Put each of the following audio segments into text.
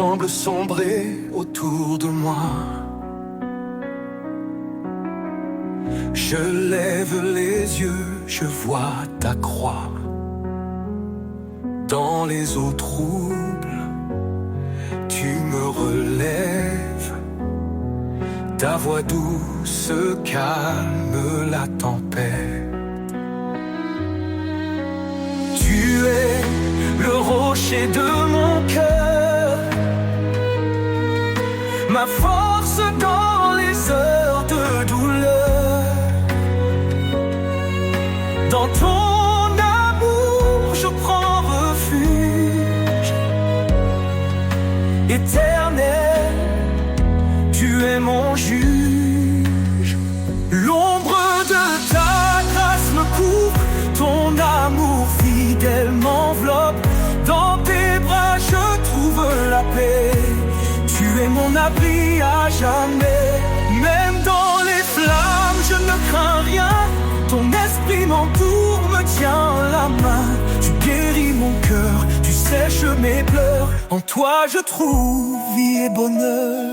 semble sombrer autour de moi. Je lève les yeux, je vois ta croix. Dans les eaux troubles, tu me relèves. Ta voix douce calme la tempête. Tu es le rocher de mon cœur, ma force dans les heures de douleur. Dans ton amour je prends refuge. Éternel, tu es mon juge. L'ombre de ta grâce me couvre, ton amour fidèle m'enveloppe. Dans tes bras je trouve la paix. Tu es mon abri à jamais. Même dans les flammes je ne crains rien. Ton esprit m'entoure, me tient la main. Tu guéris mon cœur, tu sèches mes pleurs. En toi je trouve vie et bonheur.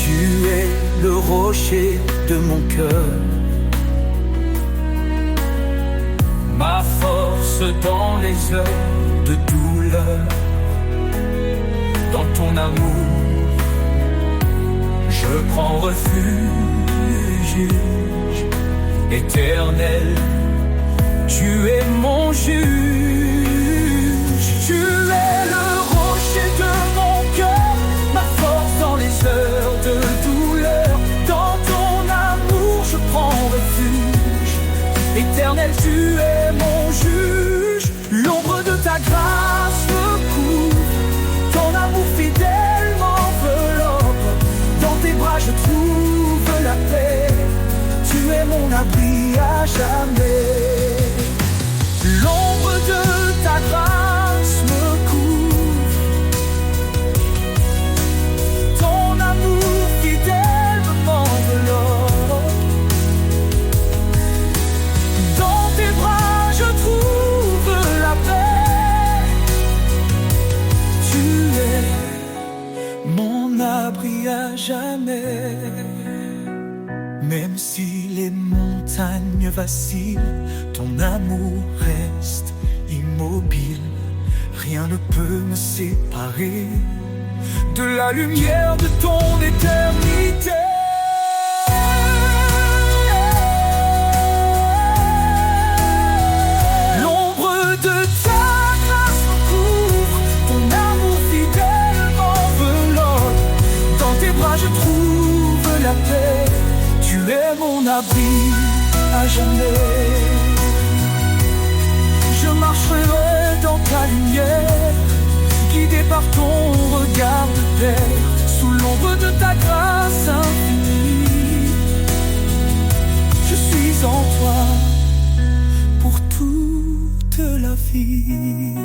Tu es le rocher de mon cœur, ma force dans les heures de douleur. Dans ton amour je prends refuge. Éternel, tu es mon juge. Tu es le rocher de mon cœur, ma force dans les heures de douleur. Dans ton amour je prends refuge. Éternel, tu es mon juge. L'ombre de ta grâce me couvre, ton amour fidèle m'enveloppe. Dans tes bras je trouve la paix. Tu es mon abri à jamais. L'ombre de ta grâce me couvre, ton amour fidèle m'enveloppe. Dans tes bras je trouve la paix. Tu es mon abri à jamais. Même si les montagnes vacillent, ton amour reste immobile. Rien ne peut me séparer de la lumière de ton éternité. L'ombre de ta grâce me couvre, ton amour fidèle m'enveloppe. Dans tes bras je trouve la paix. Tu es mon abri à jamais. Je marcherai dans ta lumière, guidé par ton regard de terre, sous l'ombre de ta grâce infinie. Je suis en toi pour toute la vie.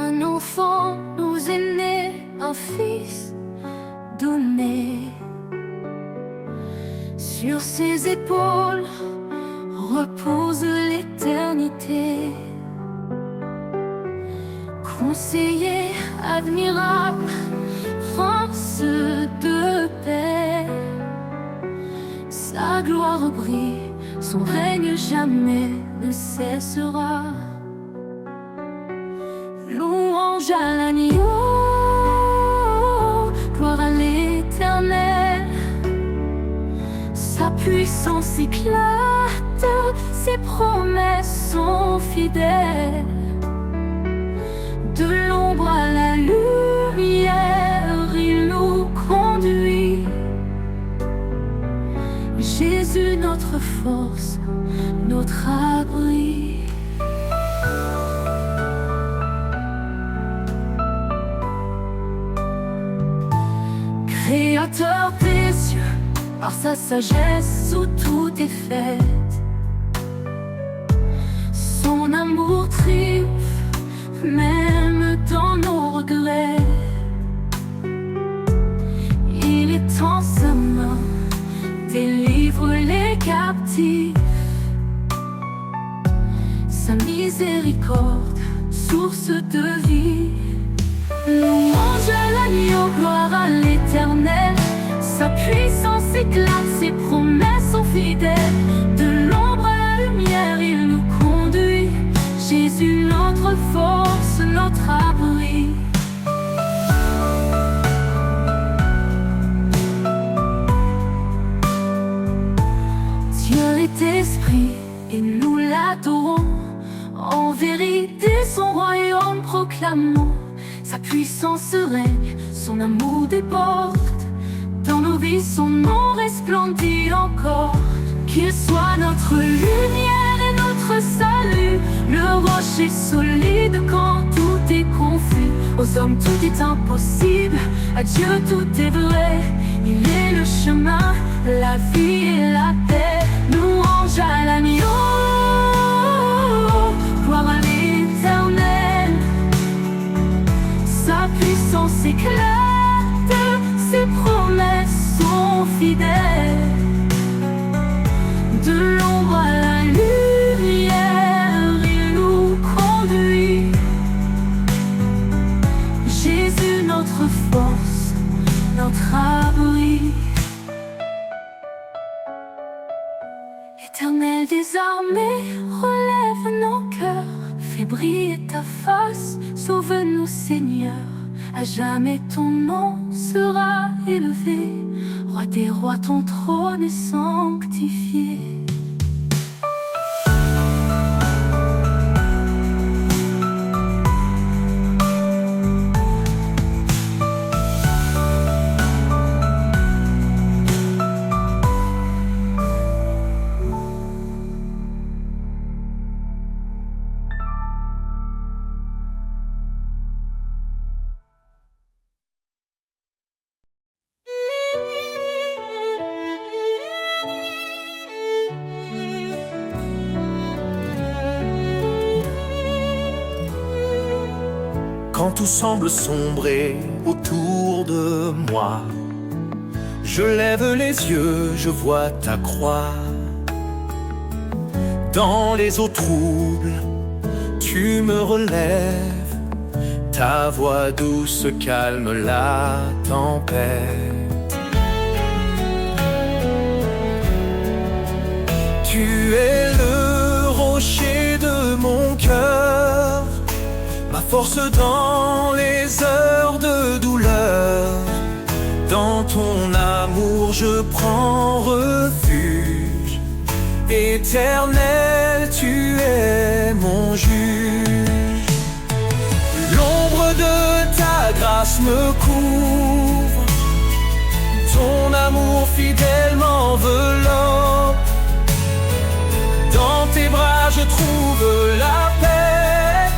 Un enfant nous est né, un fils donné. Sur ses épaules repose l'éternité. Conseiller admirable, prince de paix. Sa gloire brille, son règne jamais ne cessera. Louange à l'agneau, gloire à l'Éternel. Sa puissance éclate, ses promesses sont fidèles. De l'ombre à la lumière, il nous conduit. Jésus, notre force, notre abri. Créateur des cieux, par sa sagesse où tout est défaite. Son amour triomphe, même dans nos regrets. Il étend sa main, délivre les captifs. Sa miséricorde, source de vie. Louange à l'agneau, gloire à l'Éternel. Sa puissance éclate, ses promesses sont fidèles. De l'ombre à la lumière, il nous conduit. Jésus, notre force, notre abri. Dieu est esprit et nous l'adorons. En vérité, son royaume proclamons. Sa puissance règne, son amour déborde. Dans nos vies, son nom resplendit encore. Qu'il soit notre lumière et notre salut, le rocher solide quand tout est confus. Aux hommes tout est impossible, à Dieu tout est vrai. Il est le chemin, la vie et la paix. Louange à l'agneau, gloire à l'Éternel. Sa puissance éclate, ses promesses sont fidèles. De l'ombre à la lumière, il nous conduit. Jésus, notre force, notre abri. Éternel des armées, relève nos cœurs. Fais briller ta face, sauve-nous Seigneur. À jamais ton nom sera élevé. Roi des rois, ton trône est sanctifié. Quand tout semble sombrer autour de moi, je lève les yeux, je vois ta croix. Dans les eaux troubles, tu me relèves. Ta voix douce calme la tempête. Tu es le rocher de mon cœur, ma force dans les heures de douleur. Dans ton amour je prends refuge. Éternel, tu es mon juge. L'ombre de ta grâce me couvre. Ton amour fidèle m'enveloppe. Dans tes bras je trouve la paix.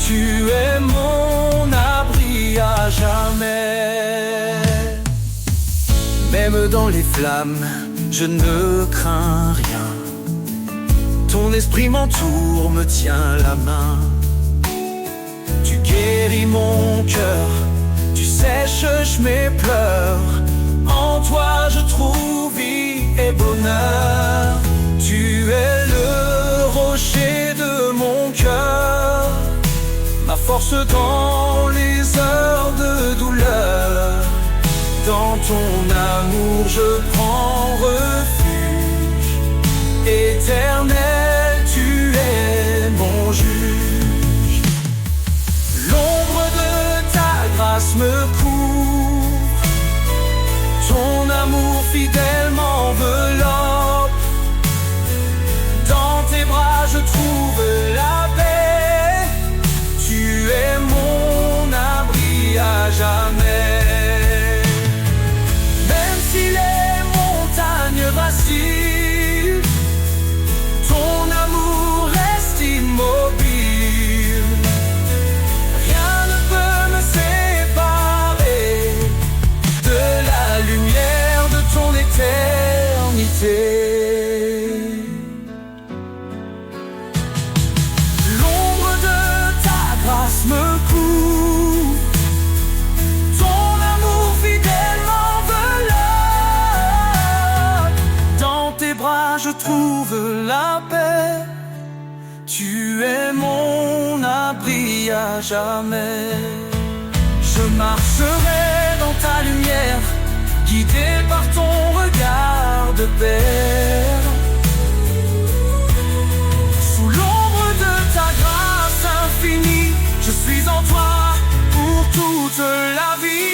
Tu es mon abri à jamais. Même dans les flammes, je ne crains rien. Ton esprit m'entoure, me tient la main. Tu guéris mon cœur, tu sèches mes pleurs. En toi je trouve vie et bonheur. Tu es le rocher de mon cœur, ma force dans les heures de douleur. Dans ton amour je prends refuge. Éternel, tu es mon juge. L'ombre de ta grâce me couvre. Ton amour fidèle m'enveloppe. Dans tes bras je trouve la paix. Tu es mon abri à jamais. Même si les trouve la paix. Tu es mon abri à jamais. Je marcherai dans ta lumière, guidé par ton regard de Père. Sous l'ombre de ta grâce infinie, je suis en toi pour toute la vie.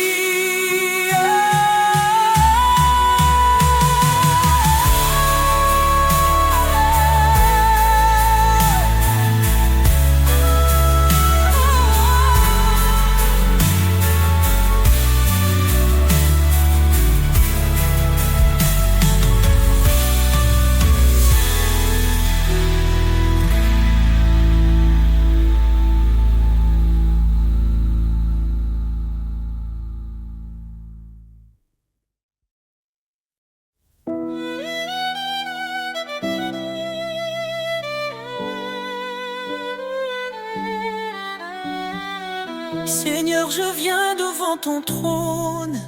Seigneur, je viens devant ton trône.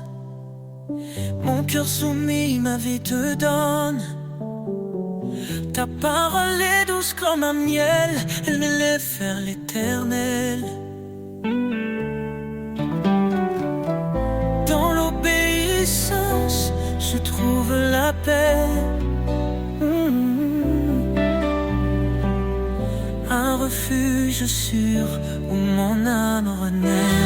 Mon cœur soumis, ma vie te donne. Ta parole est douce comme un miel, elle m'élève vers l'éternel. Dans l'obéissance, je trouve la paix. Un refuge sûr où mon âme renaît.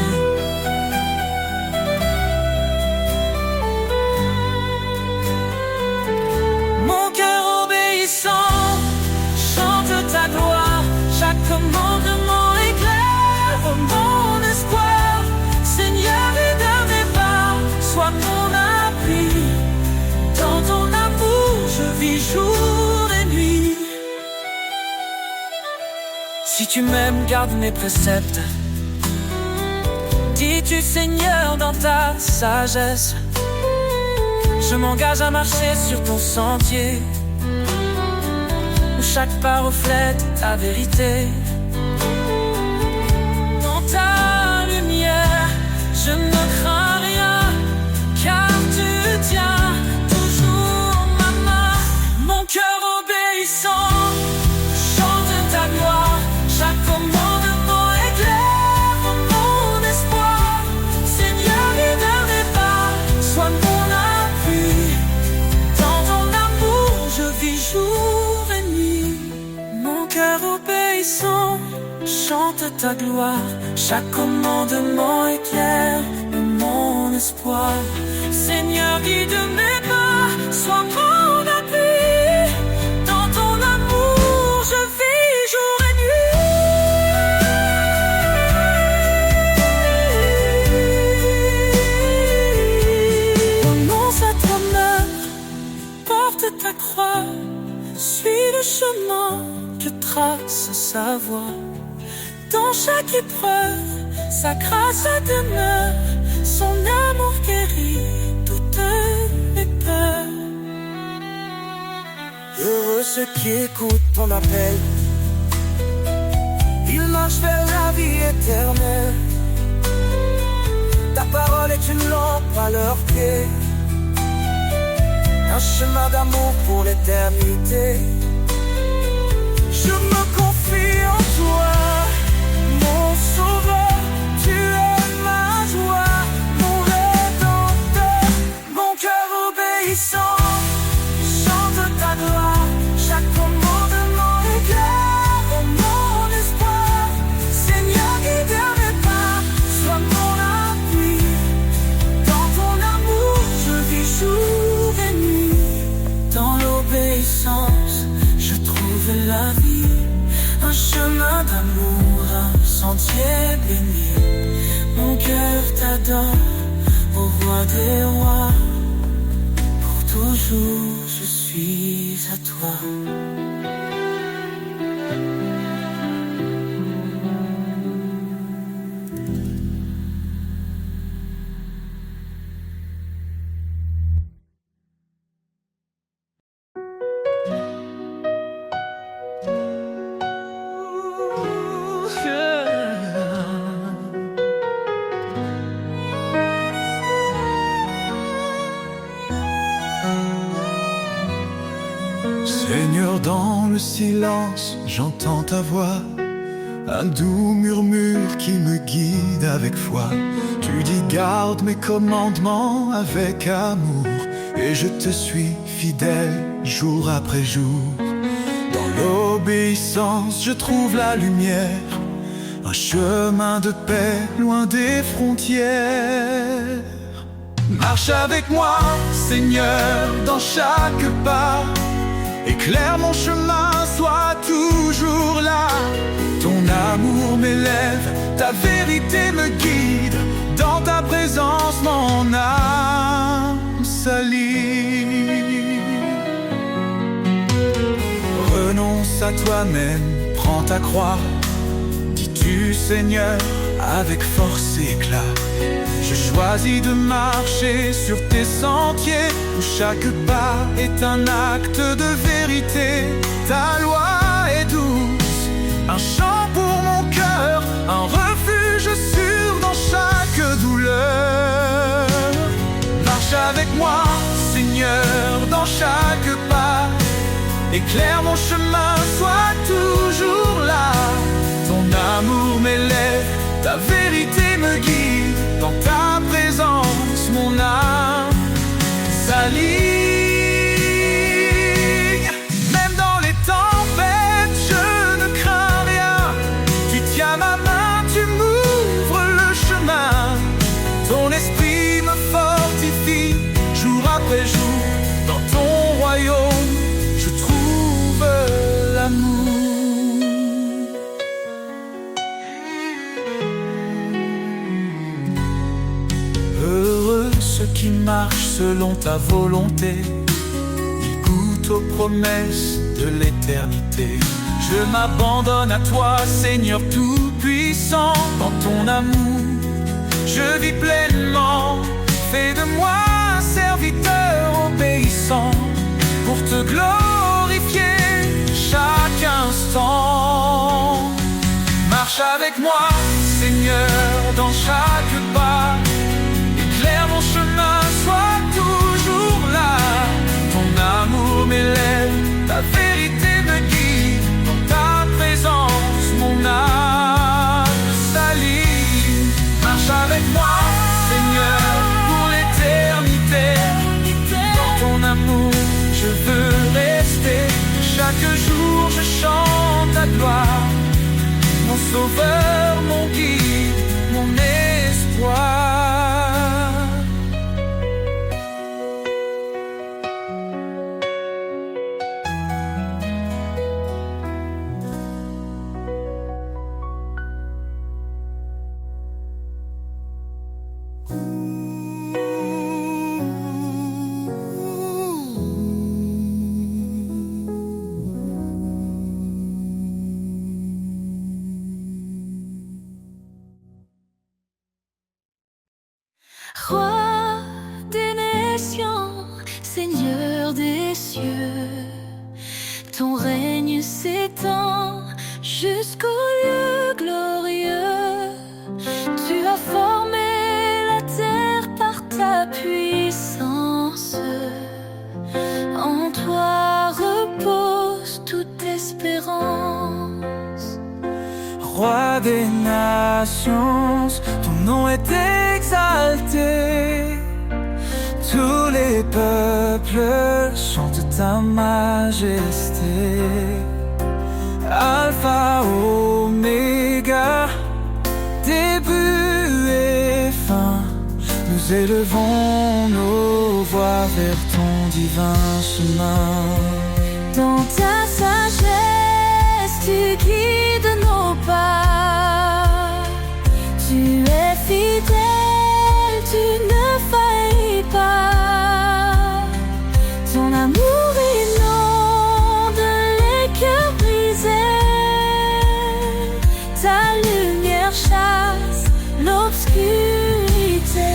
Mon cœur obéissant chante ta gloire. Chaque commandement éclaire mon espoir. Seigneur, guide mes pas, sois mon appui. Dans ton amour, je vis jour et nuit. Si tu m'aimes, garde mes préceptes. Dis-tu, Seigneur, dans ta sagesse. Je m'engage à marcher sur ton sentier, où chaque pas reflète ta vérité. Dans ta lumière, je ne crains rien, car tu tiens toujours ma main. Mon cœur obéissant chante ta gloire. Chaque commandement éclaire mon espoir. Seigneur, guide mes pas, sois mon appui. Dans ton amour, je vis jour et nuit. Mon cœur obéissant chante ta gloire. Chaque commandement éclaire mon espoir. Seigneur, guide mes pas, sois mon appui. Dans ton amour, je vis jour et nuit. Renonce à toi-même, porte ta croix, suis le chemin que trace sa voie. Dans chaque épreuve, sa grâce demeure, son amour guérit toutes mes peurs. Heureux ceux qui écoutent ton appel, ils marchent vers la vie éternelle. Ta parole est une lampe à leurs pieds, un chemin d'amour pour l'éternité. Je me confie en toi, mon sauveur, tu es ma joie, mon rédempteur. Mon cœur obéissant chante ta gloire. Chaque commandement éclaire mon espoir. Seigneur, guide mes pas, sois mon appui. Dans ton amour, je vis jour et nuit. Dans l'obéissance, je trouve la vie. Un chemin d'amour, un sentier béni. Mon cœur t'adore, ô roi des rois. Pour toujours je suis à toi. Seigneur, Seigneur, dans le silence, j'entends ta voix, un doux murmure qui me guide avec foi. Tu dis garde mes commandements avec amour, et je te suis fidèle jour après jour. Dans l'obéissance, je trouve la lumière, un chemin de paix loin des frontières. Marche avec moi, Seigneur, dans chaque pas. Éclaire mon chemin, sois toujours là. Ton amour m'élève, ta vérité me guide. Dans ta présence, mon âme s'allie. Renonce à toi-même, prends ta croix. Dis-tu, Seigneur, avec force et éclat. Je choisis de marcher sur tes sentiers, où chaque pas est un acte de vérité. Ta loi est douce, un chant pour mon cœur, un refuge sûr dans chaque douleur. Marche avec moi, Seigneur, dans chaque pas. Éclaire mon chemin, sois toujours là. Ton amour m'élève, ta vérité me guide. Dans ta présence, mon âme s'aligne. Même dans les tempêtes, je ne crains rien. Tu tiens ma main, tu m'ouvres le chemin. Ton esprit me fortifie jour après jour. Dans ton royaume, je trouve l'amour. Heureux ceux qui marchent selon ta volonté, ils goûtent aux promesses de l'éternité. Je m'abandonne à toi, Seigneur tout-puissant. Dans ton amour, je vis pleinement. Fais de moi un serviteur obéissant, pour te glorifier chaque instant. Marche avec moi, Seigneur, dans chaque pas. Éclaire mon chemin, sois toujours là. Ton amour m'élève, ta vérité me guide. Dans ta présence, mon âme s'aligne. Marche avec moi, Seigneur, pour l'éternité. Dans ton amour, je veux rester. Chaque jour, je chante ta gloire. Mon sauveur, mon guide, mon espoir. Roi des nations, Seigneur des cieux, ton règne s'étend jusqu'au lieu glorieux. Tu as formé la terre par ta puissance. En toi repose toute espérance. Roi des nations, ton nom est exalté. Tous les peuples chantent ta majesté. Alpha, Oméga, début et fin. Nous élevons nos voix vers ton divin chemin. Dans ta sagesse, tu guides nos pas. Tu es fidèle, tu ne faillis pas. Ton amour inonde les cœurs brisés. Ta lumière chasse l'obscurité.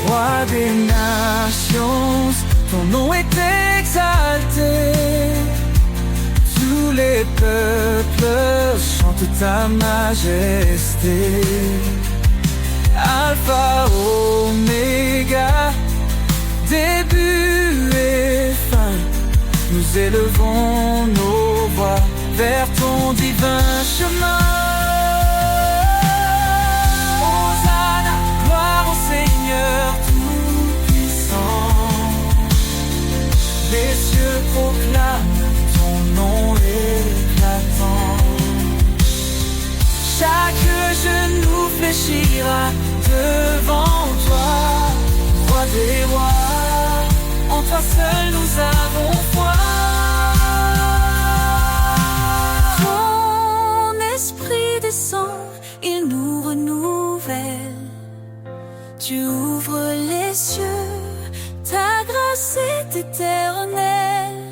Roi des nations, ton nom est exalté. Tous les peuples chantent ta majesté. Alpha, Oméga, début et fin, nous élevons nos voix vers ton divin chemin. Hosanna, gloire au Seigneur Tout-Puissant. Les cieux proclament ton nom éclatant. Chaque genou fléchira devant toi, roi des rois. En toi seul nous avons foi. Ton esprit descend, il nous renouvelle. Tu ouvres les cieux, ta grâce est éternelle.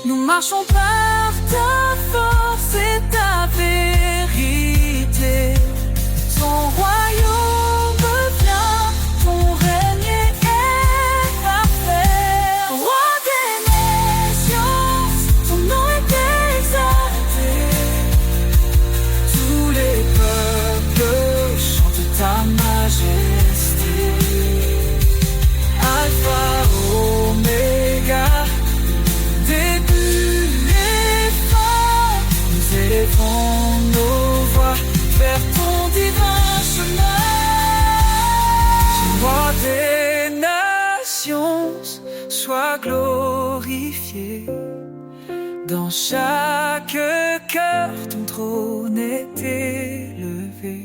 Nous marchons par ta force et ta vérité. Ton royaume vient, ton règne est parfait. Roi des nations, ton nom est exalté. Tous les peuples chantent ta majesté. Alpha, Oméga, début et fin, nous élevons nos voix vers ton divin chemin. Roi des nations, sois glorifié. Dans chaque cœur, ton trône est élevé.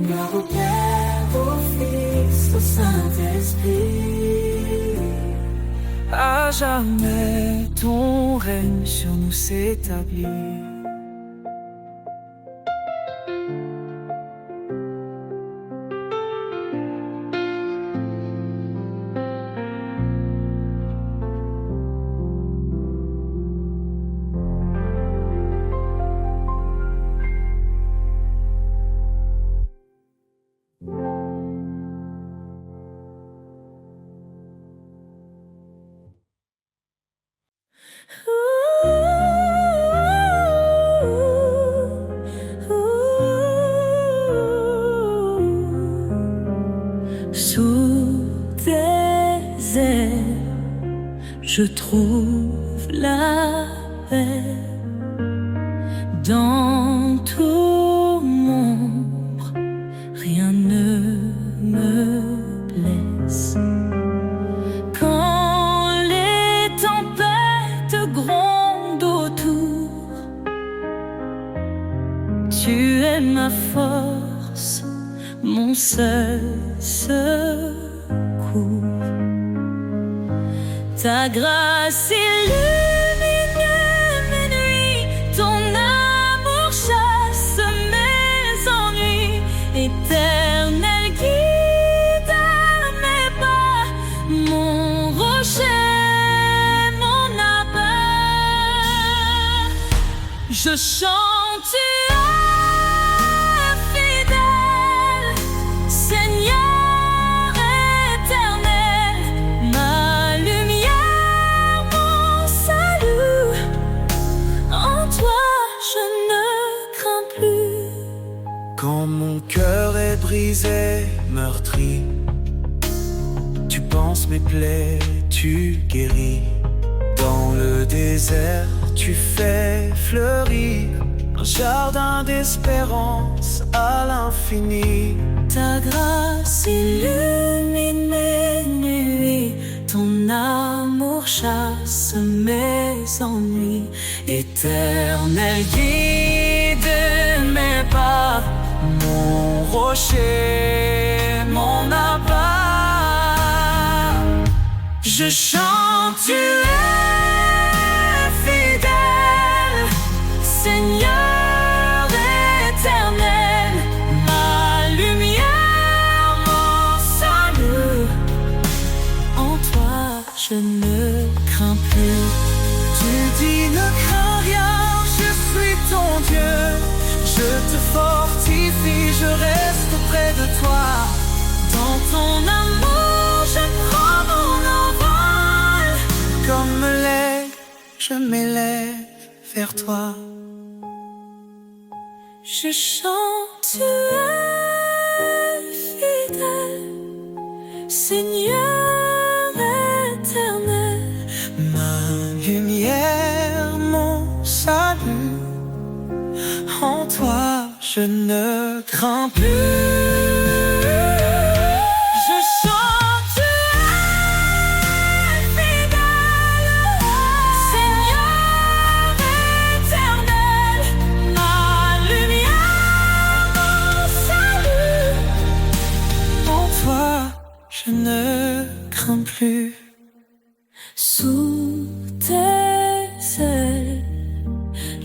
Gloire au Père, au Fils, au Saint-Esprit. À jamais ton règne sur nous s'établit. Sous tes ailes, je trouve la paix. Dans ton ombre, rien ne me blesse. Quand les tempêtes grondent autour, tu es ma force, mon seul secours. Ta grâce illumine mes nuits, ton amour chasse mes ennuis. Éternel guide à mes pas, mon rocher, mon abat. Je chante, tu es fidèle, Seigneur éternel, ma lumière, mon salut. En toi je ne crains plus. Quand mon cœur est brisé, meurtri, tu penses mes plaies, tu guéris. Dans le désert, tu fais fleurir un jardin d'espérance à l'infini. Ta grâce illumine mes nuits, ton amour chasse mes ennuis. Éternel guide mes pas, mon rocher, mon abat. Je chante, tu es fidèle, Seigneur éternel, ma lumière, mon salut. En toi je ne crains plus. Tu dis ne crains rien, je suis ton Dieu. Je te fortifie, je reste près de toi. Dans ton amour je prends mon envol. Comme l'aigle, je m'élève vers toi. Je chante, tu es fidèle, Seigneur je ne crains plus. Je chante, tu es fidèle, Seigneur éternel, ma lumière, mon salut. En toi, je ne crains plus. Sous tes ailes,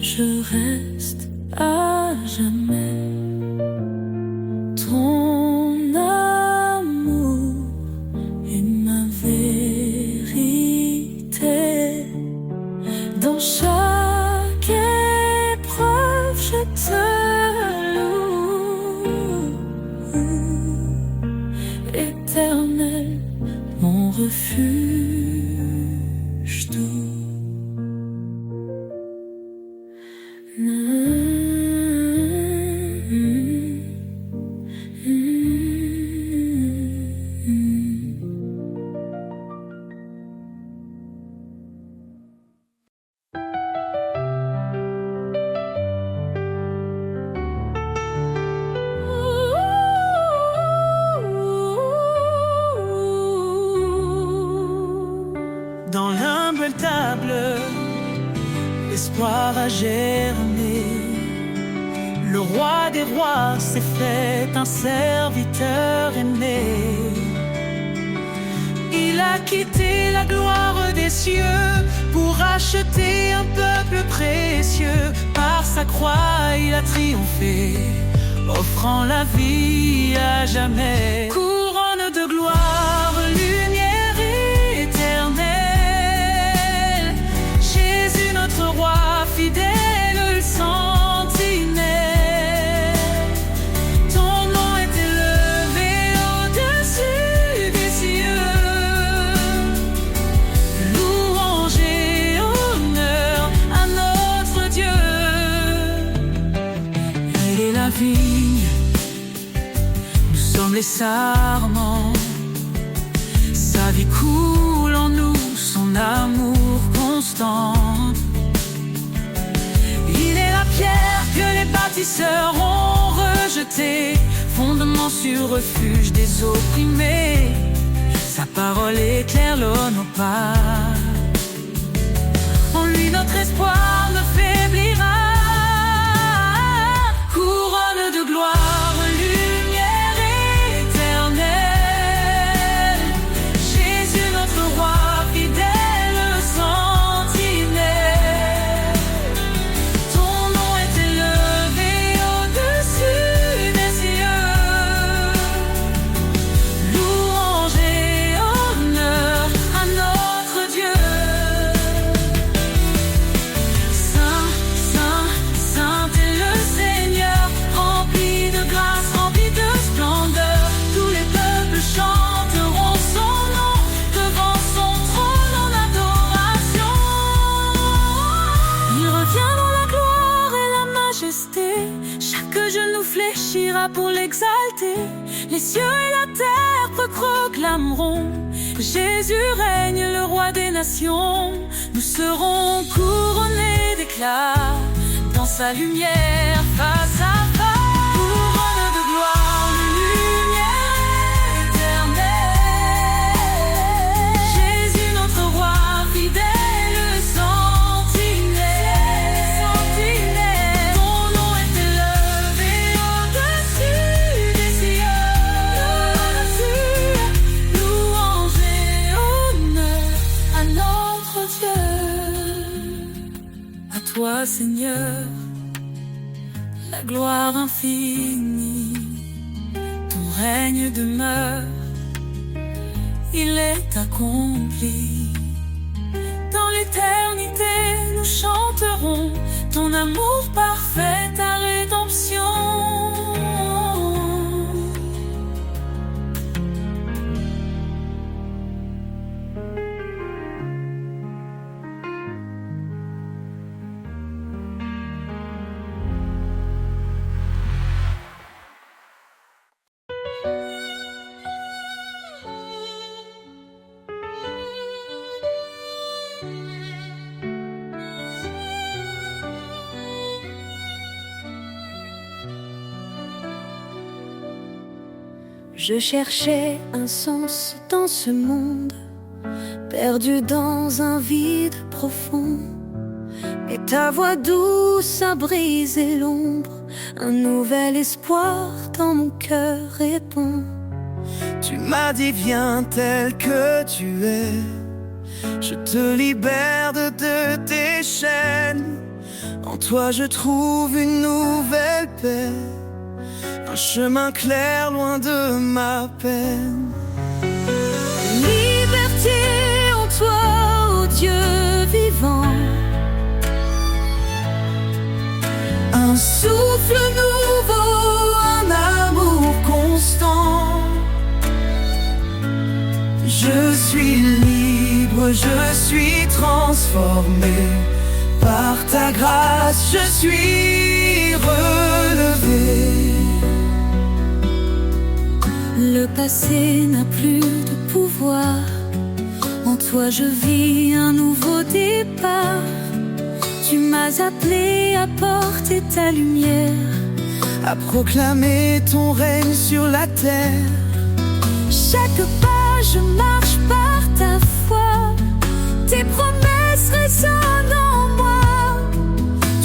je reste à jamais. Ton amour est ma vérité. Dans chaque épreuve, je te loue. Éternel, mon refuge doux. Dans l'humble table, l'espoir a germé. Le roi des rois s'est fait un serviteur aimé. Il a quitté la gloire des cieux pour acheter un peuple précieux. Par sa croix, il a triomphé, offrant la vie à jamais. Couronne de gloire, lumière éternelle, Jésus notre roi fidèle, le sentinelle. Ton nom est élevé au-dessus des cieux. Louange et honneur à notre Dieu. Il est la vigne, nous sommes les sarments. Sa vie coule en nous, son amour constant. Il est la pierre que les bâtisseurs ont rejetée, fondement sur refuge des opprimés. Sa parole éclaire nos pas. En lui notre espoir ne faiblira. Couronne de gloire, lumière éternelle, Jésus notre roi fidèle, sentinelle. Ton nom est élevé au-dessus des cieux. Louange et honneur à notre Dieu. Saint, saint, saint est le Seigneur, rempli de grâce, rempli de splendeur. Tous les peuples chanteront son nom devant son trône en adoration. Il revient dans la gloire et la majesté. Chaque genou fléchira pour l'exalter. Les cieux et la terre proclameront que Jésus règne, le roi des nations. Nous serons couronnés d'éclat dans sa lumière face à face. Couronne de gloire, lumière éternelle, Jésus notre roi fidèle, sentinelle. Ton nom est élevé au-dessus des cieux. Louange et honneur à notre Dieu. À toi, Seigneur, la gloire infinie. Ton règne demeure, il est accompli. Dans l'éternité, nous chanterons ton amour parfait, ta rédemption. Je cherchais un sens dans ce monde, perdu dans un vide profond. Et ta voix douce a brisé l'ombre, un nouvel espoir dans mon cœur répond. Tu m'as dit viens tel que tu es, je te libère de tes chaînes. En toi je trouve une nouvelle paix, un chemin clair loin de ma peine. Liberté en toi, ô Dieu vivant, un souffle nouveau, un amour constant. Je suis libre, je suis transformé. Par ta grâce, je suis relevé. le passé n'a plus de pouvoir. En toi je vis un nouveau départ. Tu m'as appelé à porter ta lumière, à proclamer ton règne sur la terre. chaque pas je marche par ta foi, tes promesses résonnent en moi.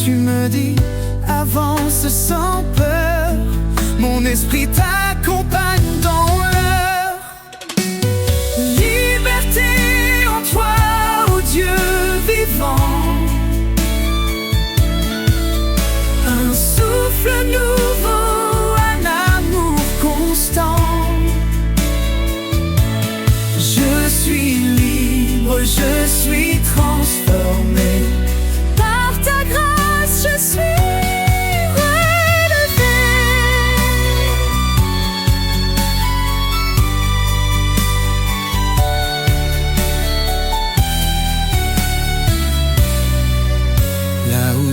Tu me dis avance sans peur, mon esprit t'accompagne dans l'heure. Liberté en toi, ô Dieu vivant, un souffle nouveau, un amour constant. Je suis libre, je suis transformé. Par ta grâce je suis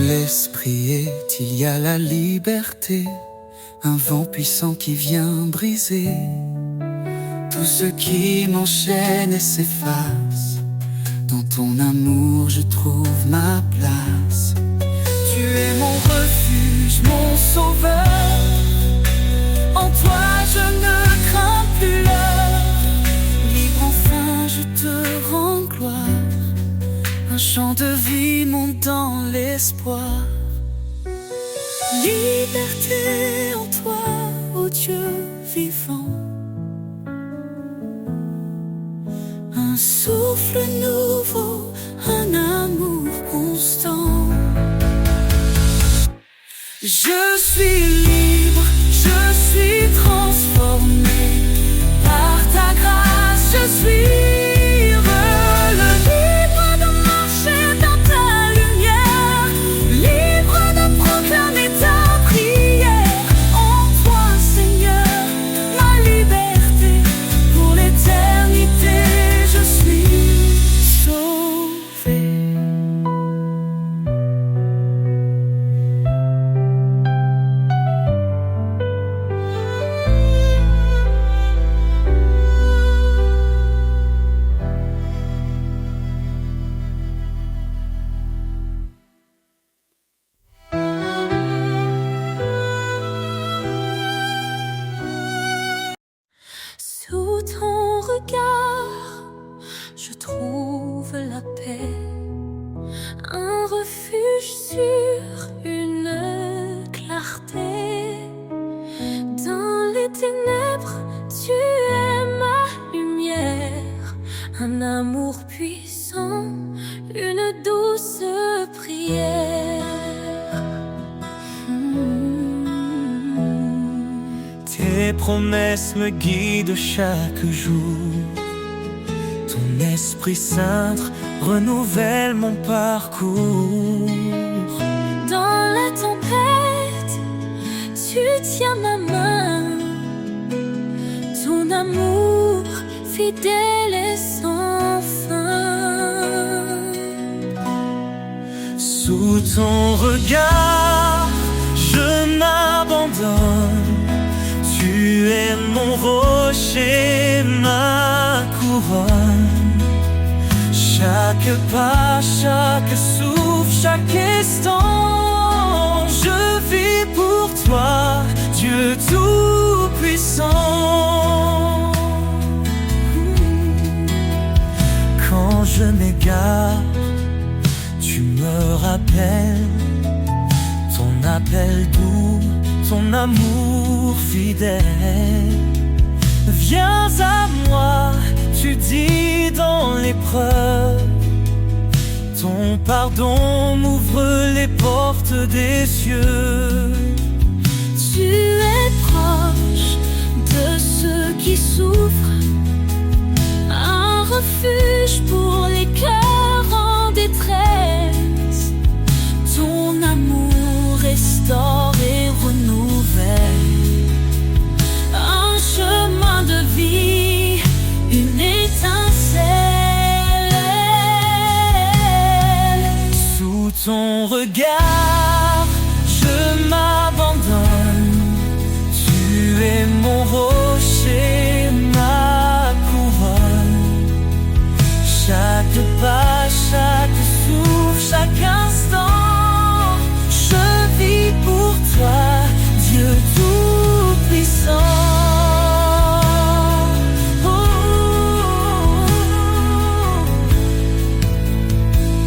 l'esprit est, il y a la liberté, un vent puissant qui vient briser tout ce qui m'enchaîne et s'efface. Dans ton amour je trouve ma place. Tu es mon refuge, mon sauveur. En toi je ne crains plus l'heure. Libre enfin je te rends gloire. Un chant de vie monte dans l'espoir. Liberté en toi, ô Dieu vivant, un souffle nouveau, un amour constant. Je suis libre, je suis transformé. Par ta grâce je suis sous ton regard, je trouve la paix, un refuge sur une clarté. Dans les ténèbres, tu es ma lumière, un amour puissant, une douce prière. Tes promesses me guident chaque jour. Ton Esprit Saint renouvelle mon parcours. Dans la tempête, tu tiens ma main. Ton amour fidèle et sans fin. Sous ton regard, je m'abandonne. Tu es mon rocher, ma couronne. Chaque pas, chaque souffle, chaque instant, je vis pour toi, Dieu tout-puissant. je m'égare, tu me rappelles ton appel doux, ton amour fidèle. Viens à moi, tu dis dans l'épreuve, ton pardon m'ouvre les portes des cieux. Tu es proche de ceux qui souffrent, un refuge pour les cœurs en détresse. Ton amour restaure et renouvelle, un chemin de vie, une étincelle. Sous ton regard, je m'abandonne. Tu es mon rocher, ma couronne. Chaque pas, chaque souffle, chaque instant, je vis pour toi, Dieu tout-puissant.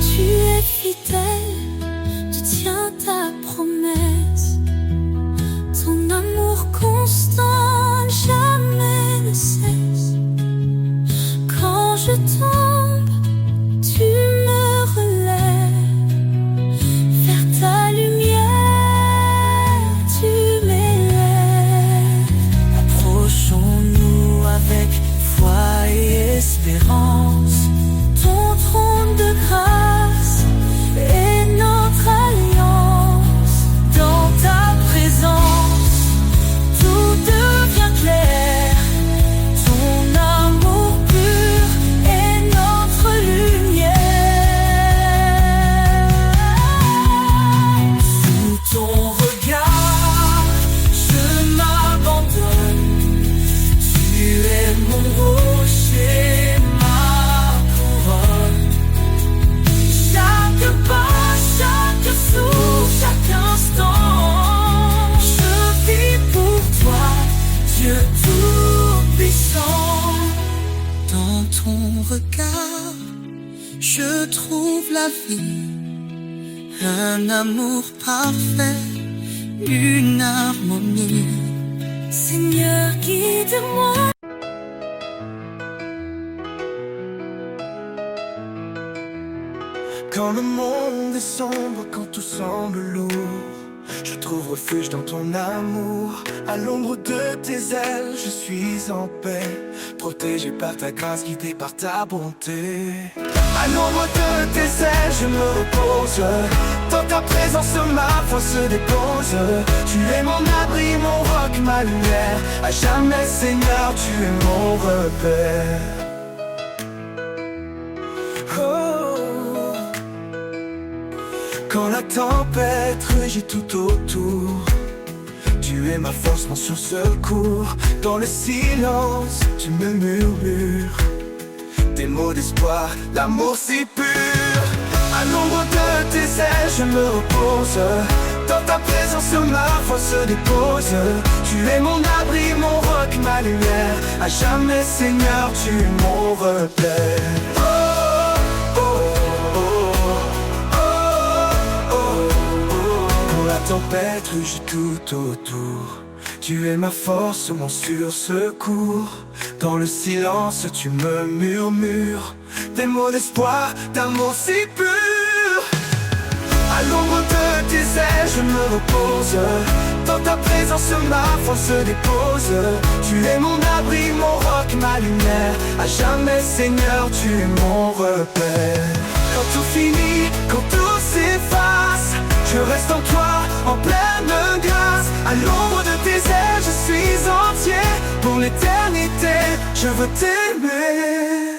Tu es fidèle, tu tiens ta promesse. Ton amour constant jamais ne cesse. Quand je tombe, tu me relèves. Vers ta lumière, tu m'élèves. Approchons-nous avec foi et espérance. Ton trône de grâce est notre alliance. Dans ta présence, tout devient clair. Ton amour pur est notre lumière. Sous ton regard, je m'abandonne. Tu es mon rocher, ma couronne. Chaque pas, chaque souffle, chaque instant, je vis pour toi, Dieu tout-puissant. Dans ton regard, je trouve la vie, un amour parfait, une harmonie. Seigneur, guide-moi. Quand le monde est sombre, quand tout semble lourd, je trouve refuge dans ton amour. À l'ombre de tes ailes, je suis en paix, protégé par ta grâce, guidé par ta bonté. À l'ombre de tes ailes, je me repose. Dans ta présence, ma foi se dépose. Tu es mon abri, mon roc, ma lumière. À jamais, Seigneur, tu es mon repère. Oh. Quand la tempête rugit tout autour, tu es ma force, mon sûr secours. Dans le silence, tu me murmures des mots d'espoir, l'amour si pur. À l'ombre de tes ailes, je me repose. Dans ta présence, ma foi se dépose. Tu es mon abri, mon roc, ma lumière. À jamais, Seigneur, tu es mon repère. Tempête rugit tout autour. Tu es ma force, mon sûr secours. Dans le silence, tu me murmures des mots d'espoir, d'amour si pur. À l'ombre de tes ailes, je me repose. Dans ta présence, ma foi se dépose. Tu es mon abri, mon roc, ma lumière. À jamais, Seigneur, tu es mon repère. Quand tout finit, quand tout s'efface, je reste en toi, en pleine grâce. À l'ombre de tes ailes, je suis entier. Pour l'éternité, je veux t'aimer.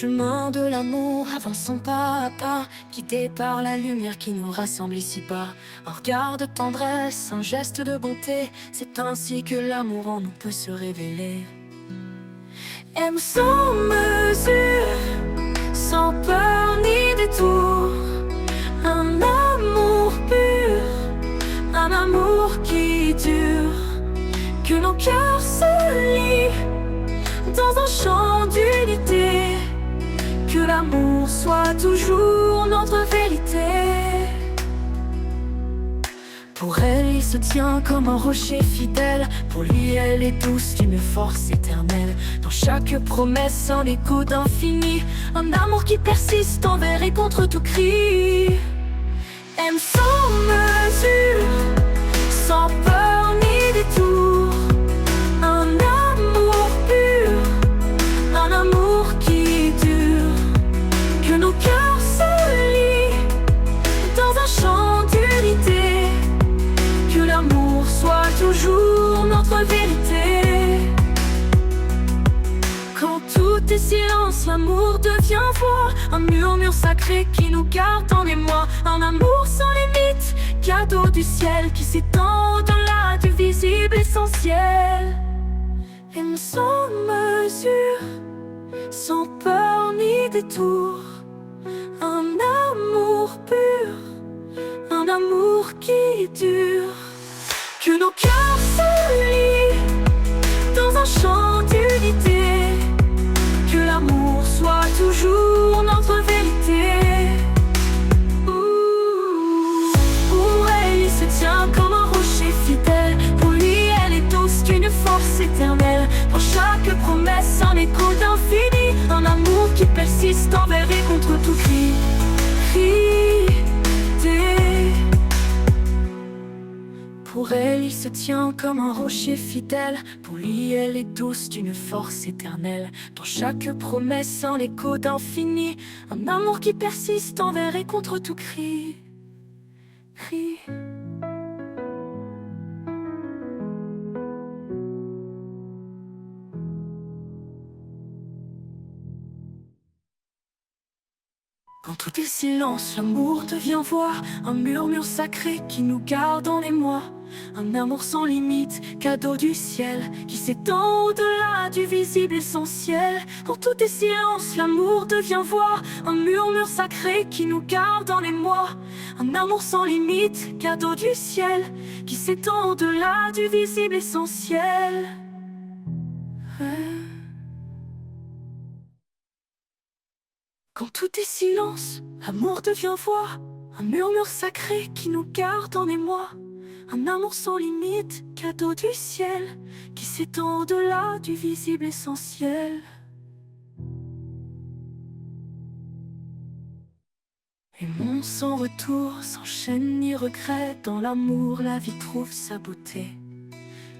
chemin de l'amour, avançons pas à pas, guidés par la lumière qui nous rassemble ici-bas. Un regard de tendresse, un geste de bonté, c'est ainsi que l'amour en nous peut se révéler. Aime sans mesure, sans peur ni détour, un amour pur, un amour qui dure, que nos cœurs se lient dans un chant d'unité, que l'amour soit toujours notre vérité. Pour elle, il se tient comme un rocher fidèle, pour lui, elle est douce d'une force éternelle. Dans chaque promesse, un écho d'infini, un amour qui persiste envers et contre tout cri. Aime sans mesure, sans peur ni détour, un amour pur, un amour qui dure, que nos cœurs se lient dans un chant d'unité, que l'amour soit toujours notre vérité. Quand tout est silence, l'amour devient voix, un murmure sacré qui nous garde en émoi. Un amour sans limite, cadeau du ciel qui s'étend au-delà du visible essentiel. Aime sans mesure, sans peur ni détour, un amour pur, un amour qui dure, que nos cœurs se lient dans un chant d'unité, que l'amour soit toujours notre vérité. Pour elle, il se tient comme un rocher fidèle, pour lui, elle est douce d'une force éternelle. Dans chaque promesse, un écho d'infini, un amour qui persiste envers et contre tout cri. Pour elle, il se tient comme un rocher fidèle, pour lui, elle est douce d'une force éternelle. Dans chaque promesse, un écho d'infini, un amour qui persiste envers et contre tout cri. Quand tout est silence, l'amour devient voix, un murmure sacré qui nous garde en émoi. Un amour sans limite, cadeau du ciel, qui s'étend au-delà du visible essentiel. Quand tout est silence, l'amour devient voix, un murmure sacré qui nous garde en émoi. Un amour sans limite, cadeau du ciel, qui s'étend au-delà du visible essentiel. Quand tout est silence, l'amour devient voix, un murmure sacré qui nous garde en émoi. Un amour sans limite, cadeau du ciel, qui s'étend au-delà du visible essentiel. Aimons sans retour, sans chaîne ni regret, dans l'amour la vie trouve sa beauté.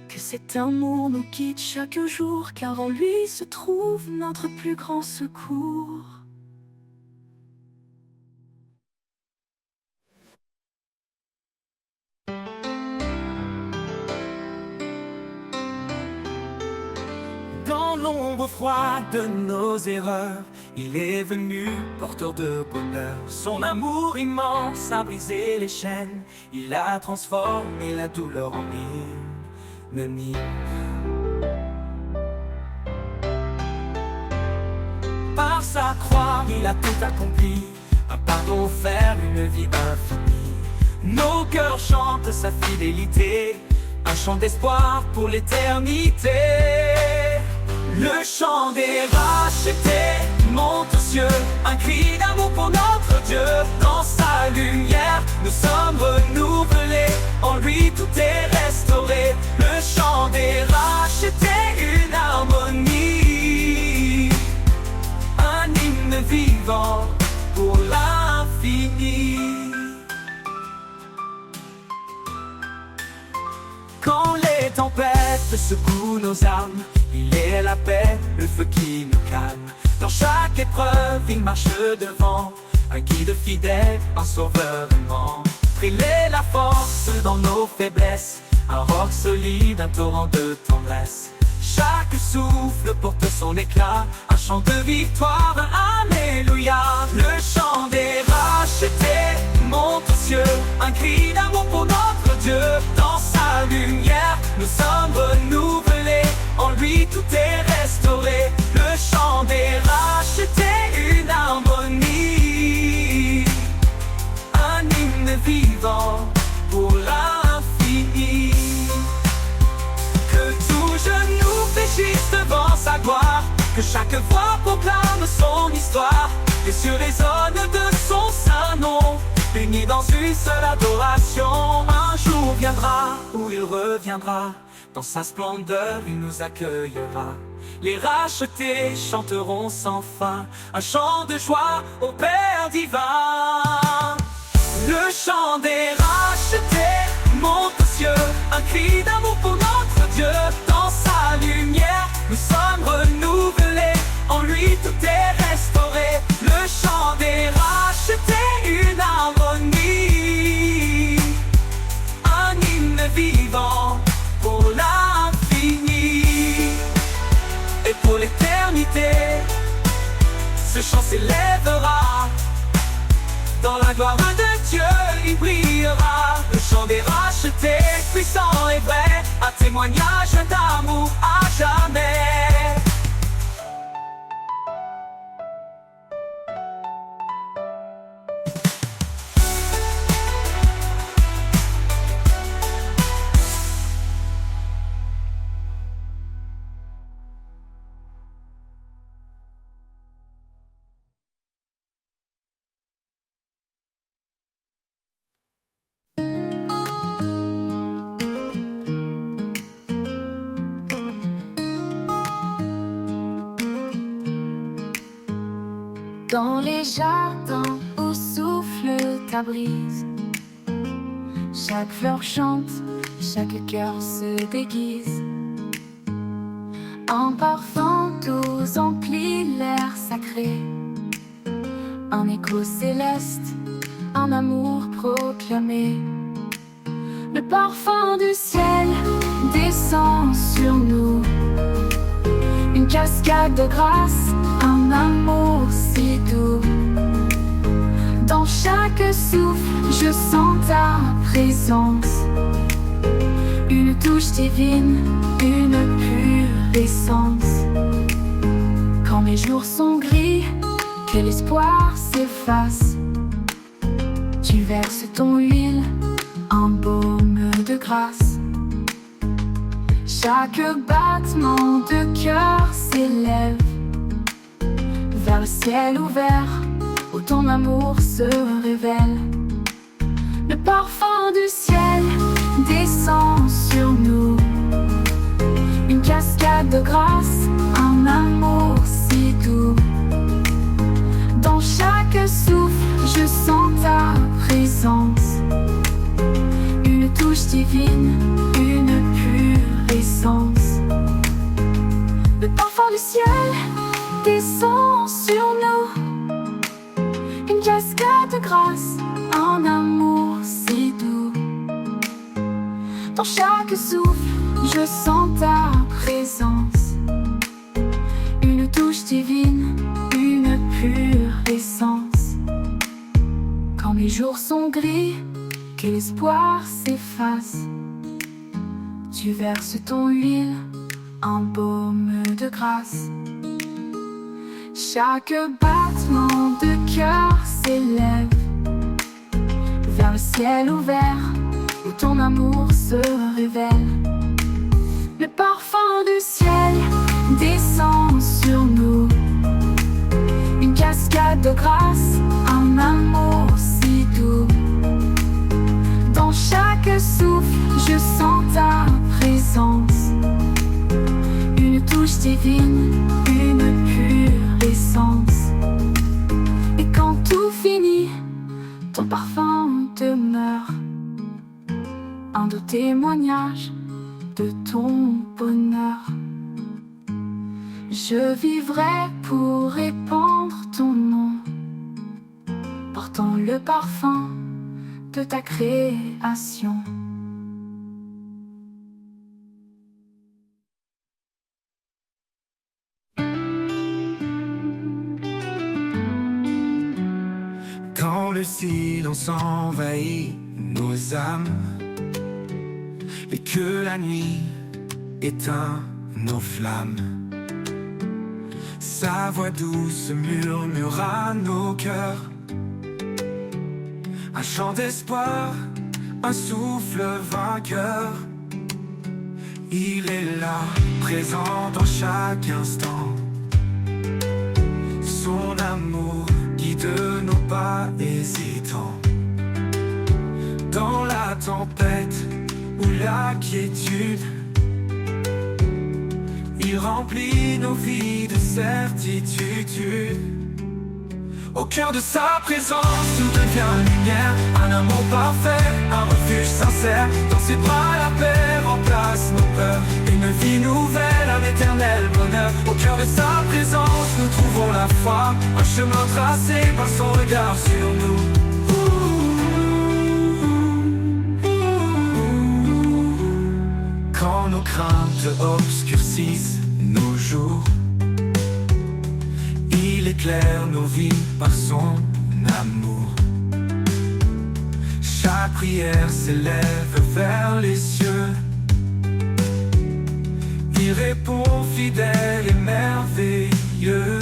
Que cet amour nous guide chaque jour, car en lui se trouve notre plus grand secours. Dans l'ombre froide de nos erreurs, il est venu porteur de bonheur. Son amour immense a brisé les chaînes, il a transformé la douleur en hymne. Par sa croix, il a tout accompli, un pardon offert, une vie infinie. Nos cœurs chantent sa fidélité, un chant d'espoir pour l'éternité. Le chant des rachetés monte aux cieux, un cri d'amour pour notre Dieu. Dans sa lumière, nous sommes renouvelés, en lui tout est restauré. Le chant des rachetés, une harmonie, un hymne vivant pour l'infini. Quand les tempêtes secouent nos âmes, il est la paix, le feu qui nous calme. Dans chaque épreuve, il marche devant, un guide fidèle, un sauveur aimant. Il est la force dans nos faiblesses, un roc solide, un torrent de tendresse. Chaque souffle porte son éclat, un chant chant de victoire, alléluia. Le chant des rachetés monte aux cieux, un cri d'amour pour notre Dieu. Dans sa lumière, nous sommes renouvelés, en lui tout est restauré. Le chant des rachetés, une harmonie, un hymne vivant pour l'infini. Que tout genou fléchisse devant sa gloire, que chaque voix proclame son histoire, et sur les zones de son saint nom, unis dans une seule adoration. Un jour viendra où il reviendra, dans sa splendeur il nous accueillera. Les rachetés chanteront sans fin un chant de joie au Père divin. Le chant des rachetés monte aux cieux, un cri d'amour pour notre Dieu. Dans sa lumière, nous sommes renouvelés, en lui tout est restauré. Le chant des rachetés, une harmonie, un hymne vivant pour l'infini. Et pour l'éternité, ce chant s'élèvera. Dans la gloire de Dieu, il brillera. Le chant des rachetés, puissant et vrai, un témoignage d'amour à jamais. Dans les jardins où souffle ta brise, chaque fleur chante, chaque cœur se déguise. Un parfum doux emplit l'air sacré, un écho céleste, un amour proclamé. Le parfum du ciel descend sur nous, une cascade de grâce, un amour si doux. Dans chaque souffle, je sens ta présence, une touche divine, une pure essence. Quand mes jours sont gris, que l'espoir s'efface, tu verses ton huile, un baume de grâce. Chaque battement de cœur s'élève vers le ciel ouvert, où ton amour se révèle. Le parfum du ciel descend sur nous, une cascade de grâce, un amour si doux. Dans chaque souffle, je sens ta présence, une touche divine, une pure essence. Le parfum du ciel descend sur nous, une cascade de grâce, un amour si doux. Dans chaque souffle, je sens ta présence, une touche divine, une pure essence. Quand mes jours sont gris, que l'espoir s'efface, tu verses ton huile, un baume de grâce. Chaque battement de cœur s'élève vers le ciel ouvert, où ton amour se révèle. Le parfum du ciel descend sur nous, une cascade de grâce, un amour si doux. Dans chaque souffle, je sens ta présence, une touche divine, une pure essence. Et quand tout finit, ton parfum demeure, un doux témoignage de ton bonheur. Je vivrai pour répandre ton nom, portant le parfum de ta création. silence envahit nos âmes et que la nuit éteint nos flammes. Sa voix douce murmure à nos cœurs un chant d'espoir, un souffle vainqueur. Il est là, présent dans chaque instant. Son amour guide nos pas hésitants. Dans la tempête ou la quiétude, il remplit nos vies de certitude. Au cœur de sa présence, tout devient lumière. Un amour parfait, un refuge sincère. Dans ses bras la paix remplace nos peurs. Une vie nouvelle, un éternel bonheur. Au cœur de sa présence, nous trouvons la foi. Un chemin tracé par son regard sur nous. Quand nos craintes obscurcissent nos jours, il éclaire nos vies par son amour. Chaque prière s'élève vers les cieux. Il répond fidèle et merveilleux.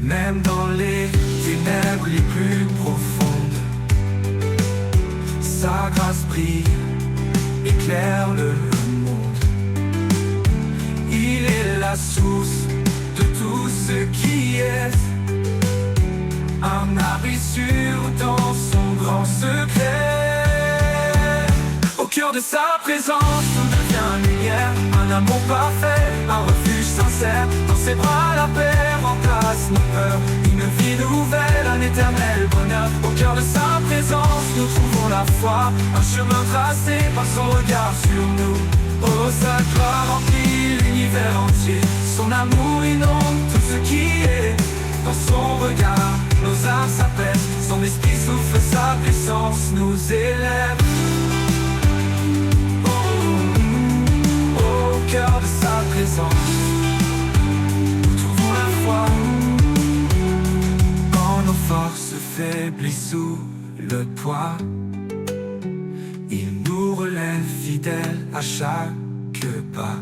Même dans les ténèbres les plus profondes, sa grâce brille, éclaire le monde. Il est la source de tout ce qui est, un abri sûr dans son grand secret. Au cœur de sa présence, tout devient lumière. Un amour parfait, un refuge sincère. Dans ses bras la paix remplace nos peurs. Une vie nouvelle, un éternel bonheur. Au cœur de sa présence, nous trouvons la foi. Un chemin tracé par son regard sur nous. Oh, sa gloire remplit l'univers entier. Son amour inonde tout ce qui est. Dans son regard, nos âmes s'apaisent. Son esprit souffle, sa puissance nous élève. Au cœur de sa présence, nous trouvons la foi. Quand nos forces faiblissent sous le poids, il nous relève fidèles à chaque pas.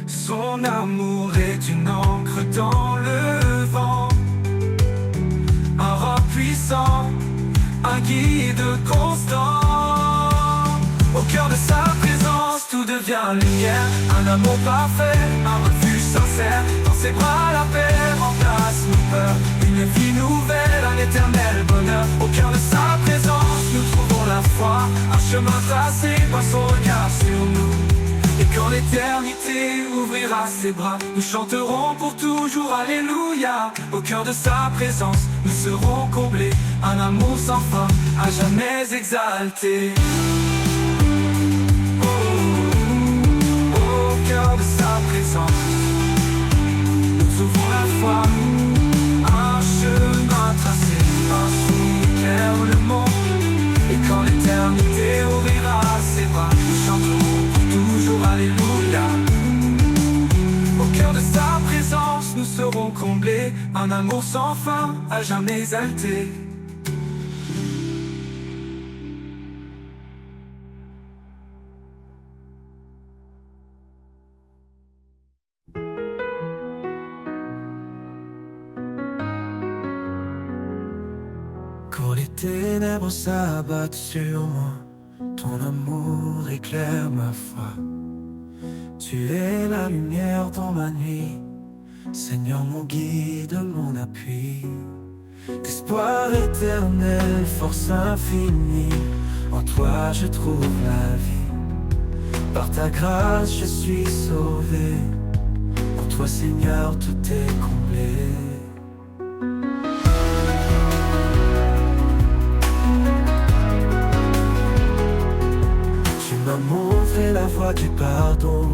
Son amour est une encre dans le vent, un roc puissant, un guide constant. Au cœur de sa présence, tout devient lumière. Un amour parfait, un refuge sincère. Dans ses bras la paix remplace nos peurs. Une vie nouvelle, un éternel bonheur. Au cœur de sa présence, nous trouvons la foi. Un chemin tracé par son regard sur nous. Et quand l'éternité ouvrira ses bras, nous chanterons pour toujours Alléluia. Au cœur de sa présence, nous serons comblés. Un amour sans fin, à jamais exalté. Au cœur de sa présence, nous ouvrons la foi. Un chemin tracé, un souffle éclaire le monde. Et quand l'éternité ouvrira ses bras, nous chanterons pour toujours Alléluia. Au cœur de sa présence, nous serons comblés. Un amour sans fin, à jamais exalté. Quand les ténèbres s'abattent sur moi, ton amour éclaire ma foi. Tu es la lumière dans ma nuit, Seigneur mon guide, mon appui. Espoir éternel, force infinie, en toi je trouve la vie. Par ta grâce je suis sauvé, en toi Seigneur tout est comblé. Tu m'as montré la voie du pardon,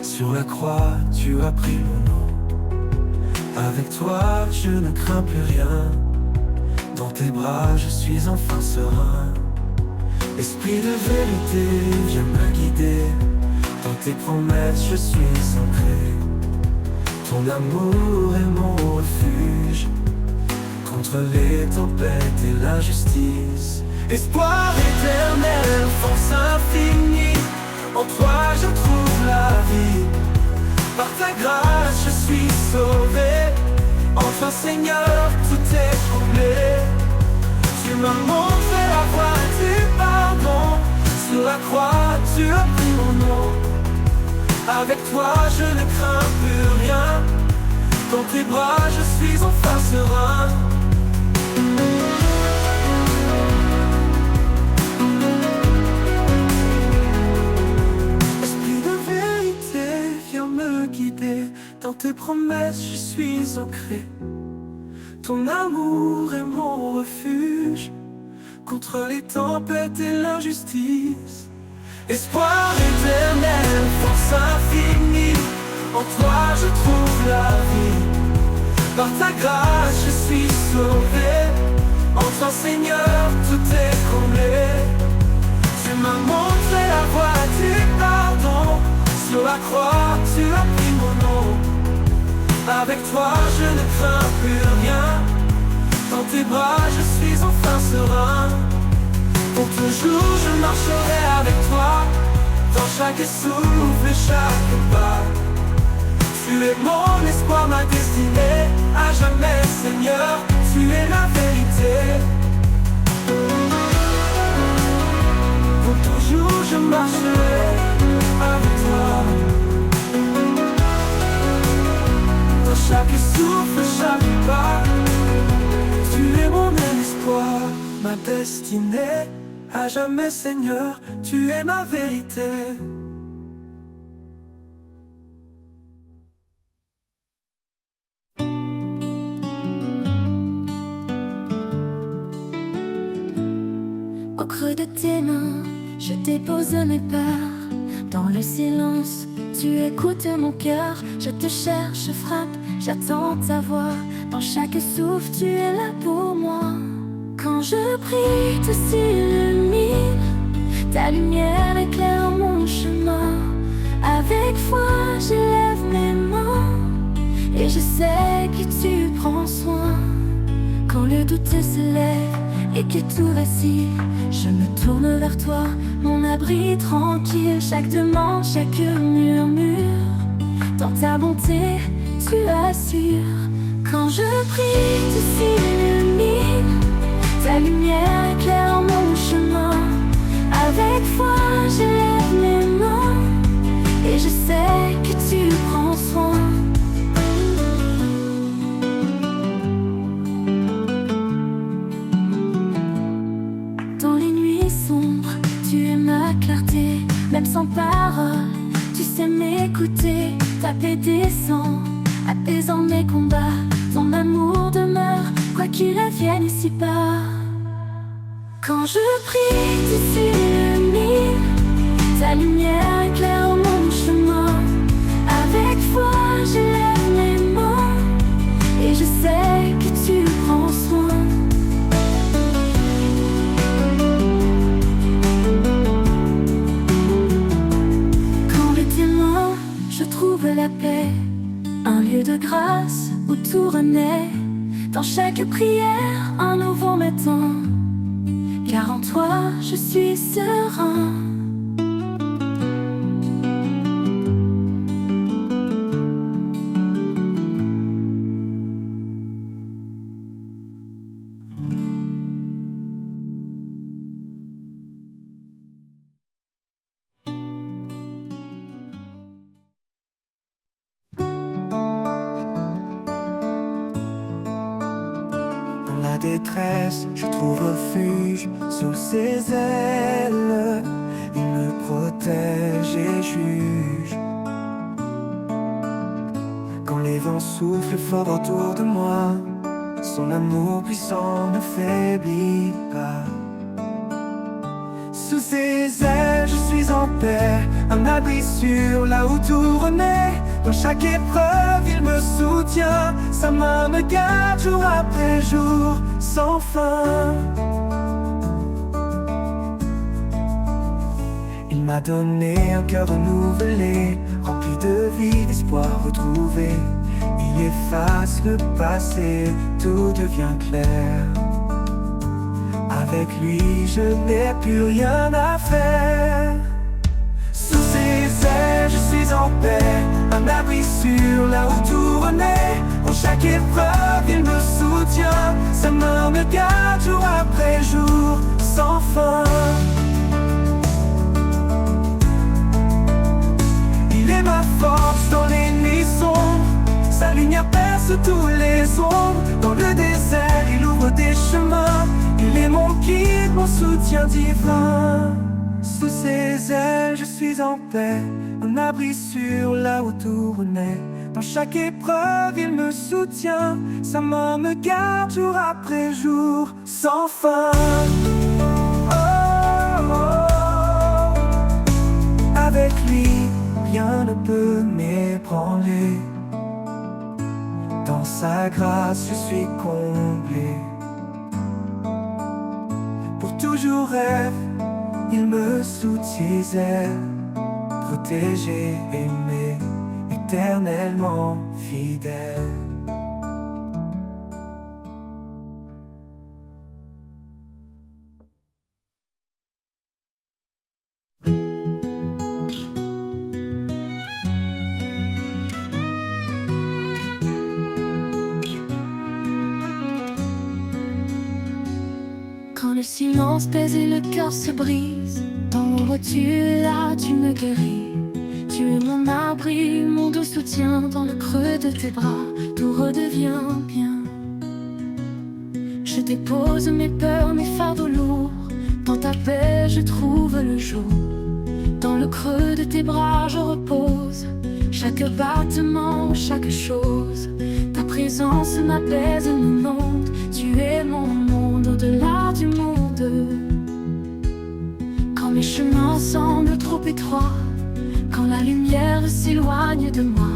sur la croix tu as pris mon nom. Avec toi je ne crains plus rien, dans tes bras je suis enfin serein. Esprit de vérité, viens me guider, dans tes promesses je suis ancré. Ton amour est mon refuge, quand contre les tempêtes et l'injustice. Espoir éternel, force infinie, en toi je trouve la vie. Par ta grâce je suis sauvé, enfin Seigneur tout est comblé. Tu m'as montré la voie du pardon, sur la croix tu as pris mon nom. Avec toi je ne crains plus rien, dans tes bras je suis enfin serein. Esprit de vérité, viens me guider, dans tes promesses je suis ancré. Ton amour est mon refuge, contre les tempêtes et l'injustice. Espoir éternel, force infinie, en toi je trouve la vie. Par ta grâce je suis sauvé, en toi Seigneur tout est comblé. Tu m'as montré la voie du pardon, sur la croix tu as pris mon nom. Avec toi je ne crains plus rien, dans tes bras je suis enfin serein. Pour toujours je marcherai avec toi, dans chaque souffle et chaque pas. Tu es mon espoir, ma destinée, à jamais Seigneur, tu es la vérité. Pour toujours je marcherai avec toi, dans chaque souffle, chaque pas. Tu es mon espoir, ma destinée, à jamais Seigneur, tu es ma vérité. Au creux de tes mains, je dépose mes peurs. Dans le silence, tu écoutes mon cœur. Je te cherche, je frappe, j'attends ta voix. Dans chaque souffle, tu es là pour moi. Quand je prie, tout s'illumine, ta lumière éclaire mon chemin. Avec foi, j'élève mes mains, et je sais que tu prends soin. Quand le doute se lève et que tout vacille, je me tourne vers toi, mon abri tranquille. Chaque demande, chaque murmure, dans ta bonté, tu assures. Quand je prie, tout s'illumine, ta lumière éclaire mon chemin. Avec foi, j'élève mes mains, et je sais que tu prends soin. Dans les nuits sombres, tu es ma clarté. Même sans parole, tu sais m'écouter. Ta paix descend, apaisant mes combats. Ton amour demeure, quoi qu'il advienne ici-bas. Quand je prie, tu s'illumines, ta lumière éclaire mon chemin. Avec foi, j'élève mes mains, et je sais que tu prends soin. Quand de tes mains, je trouve la paix, un lieu de grâce où tout renaît. Dans chaque prière, un nouveau matin, car en toi je suis serein. Dans la détresse, je trouve refuge sous ses ailes. Il me protège et juge. Quand les vents soufflent fort autour de moi, son amour puissant ne faiblit pas. Sous ses ailes, je suis en paix, un abri sûr là où tout renaît. Dans chaque épreuve, il me soutient, sa main me garde jour après jour, sans fin. Il m'a donné un cœur renouvelé, rempli de vie, d'espoir retrouvé. Il efface le passé, tout devient clair. Avec lui, je n'ai plus rien à faire. Sous ses ailes, je suis en paix, un abri sûr là où tout renaît. En chaque épreuve, il me soutient, sa main me garde jour après jour, sans fin. Il est ma force dans les nuits sombres, sa lumière perce tous les ombres. Dans le désert, il ouvre des chemins, il est mon guide, mon soutien divin. Sous ses ailes, je suis en paix, un abri sûr là où tout renaît. Dans chaque épreuve, il me soutient, sa main me garde jour après jour, sans fin. Oh, oh. Avec lui, rien ne peut m'ébranler. Dans sa grâce, je suis comblé. Pour toujours rêve, il me sous ses ailes, protégé, aimé, éternellement fidèle. Quand le silence pèse et le cœur se brise, dans l'ombre tu es là, tu me guéris. Tu es mon abri, mon doux soutien. Dans le creux de tes bras, tout redevient bien. Je dépose mes peurs, mes fardeaux lourds. Dans ta paix je trouve le jour. Dans le creux de tes bras je repose. Chaque battement, chaque chose. Ta présence m'apaise et m'inonde. Tu es mon monde au-delà du monde. Quand mes chemins semblent trop étroits, quand la lumière s'éloigne de moi,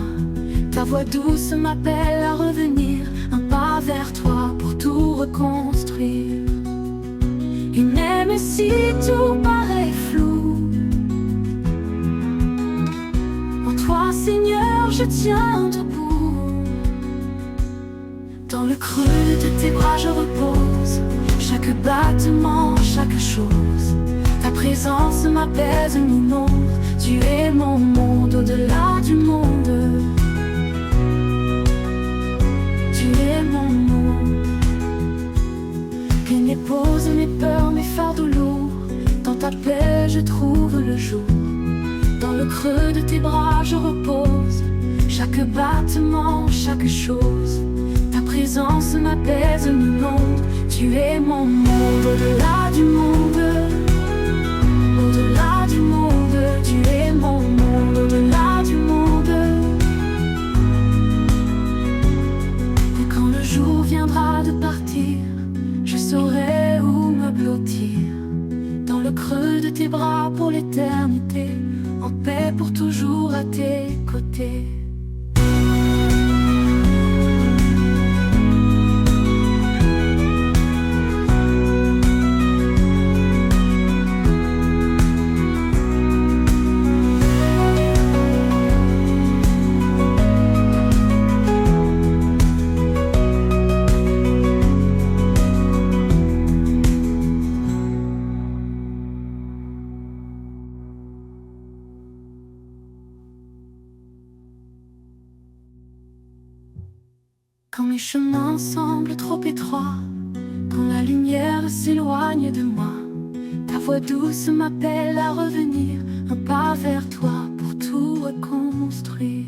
ta voix douce m'appelle à revenir, un pas vers toi pour tout reconstruire. Et même si tout paraît flou, en toi Seigneur je tiens debout. Dans le creux de tes bras je repose, chaque battement, chaque chose. Ta présence m'apaise, m'inonde. Tu es mon monde au-delà du monde. Tu es mon monde. Viens dépose mes peurs, mes fardeaux lourds. Dans ta paix je trouve le jour. Dans le creux de tes bras je repose. Chaque battement, chaque chose. Ta présence m'apaise, m'inonde. Tu es mon monde au-delà du monde. Au-delà du monde, tu es mon monde, au-delà du monde. Et quand le jour viendra de partir, je saurai où me blottir. Dans le creux de tes bras pour l'éternité, en paix pour toujours à tes côtés. Quand mes chemins semblent trop étroits, quand la lumière s'éloigne de moi, ta voix douce m'appelle à revenir, un pas vers toi pour tout reconstruire.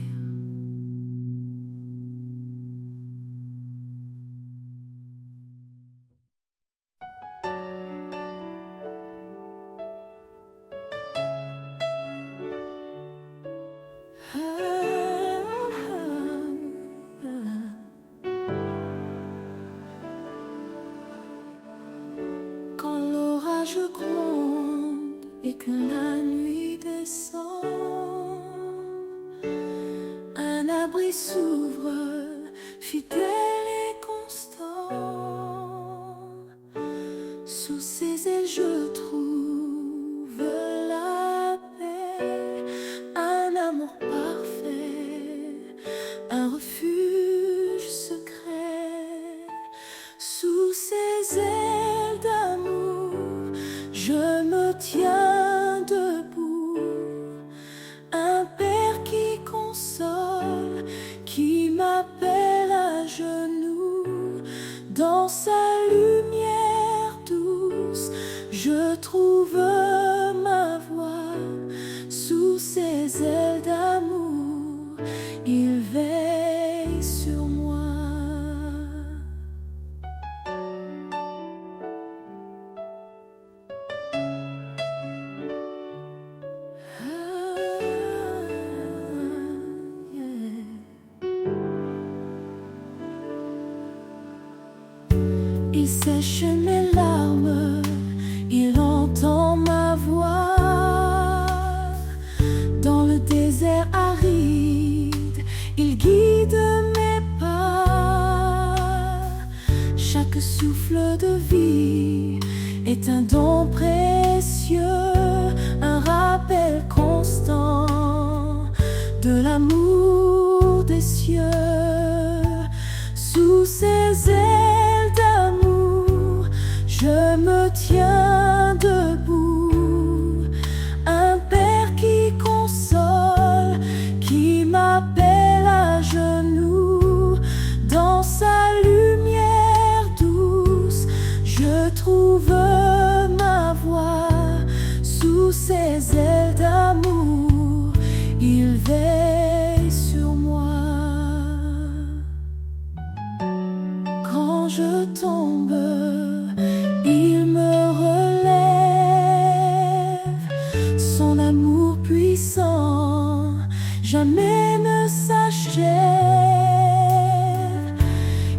Je gronde et que la nuit descend, un abri s'ouvre, fidèle et constant. Sous ses ailes je trouve la paix, un amour parfait, un refuge me tiens debout, un Père qui console, qui m'appelle à genoux. Dans sa lumière douce, je trouve ma voie. Sous ses ailes d'amour, il veille sur moi. Il sèche mes larmes, il entend ma voix. Dans le désert aride, il guide mes pas. Chaque souffle de vie est un don précieux, un rappel constant de l'amour des cieux. Sous ses ailes d'amour, je me tiens debout, un Père qui console, qui m'appelle à genoux. Dans sa lumière douce, je trouve ma voie. Sous ses ailes d'amour, il veille sur moi. Quand je tombe, il me relève. Son amour puissant jamais ne s'achève.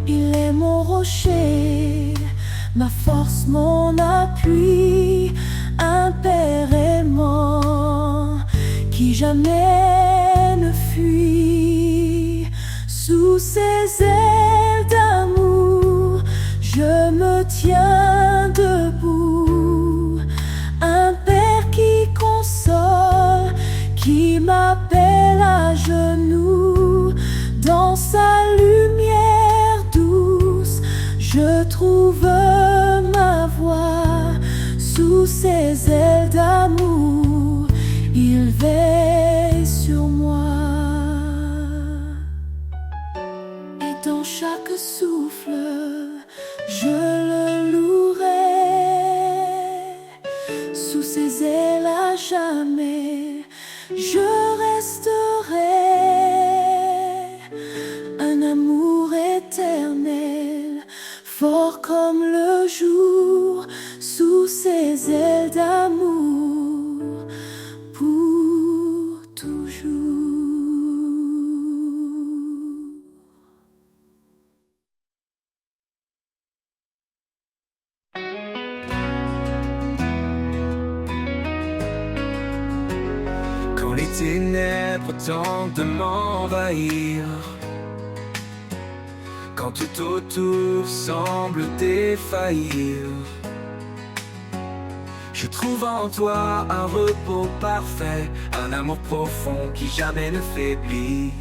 Il est mon rocher, ma force, mon appui, un Père aimant qui jamais ne fuit. Sous ses ailes d'amour, je me tiens debout, un Père qui console, qui m'appelle à genoux. Dans sa lumière douce, je trouve ma voie. Sous ses ailes d'amour, il veille sur moi. Et dans chaque souffle, je le louerai. Sous ses ailes à jamais, je resterai. Un amour éternel, fort comme le jour. Sous ses ailes d'amour, pour toujours. Quand les ténèbres tentent de m'envahir, quand tout autour semble défaillir, je trouve en toi un repos parfait, un amour profond qui jamais ne faiblit.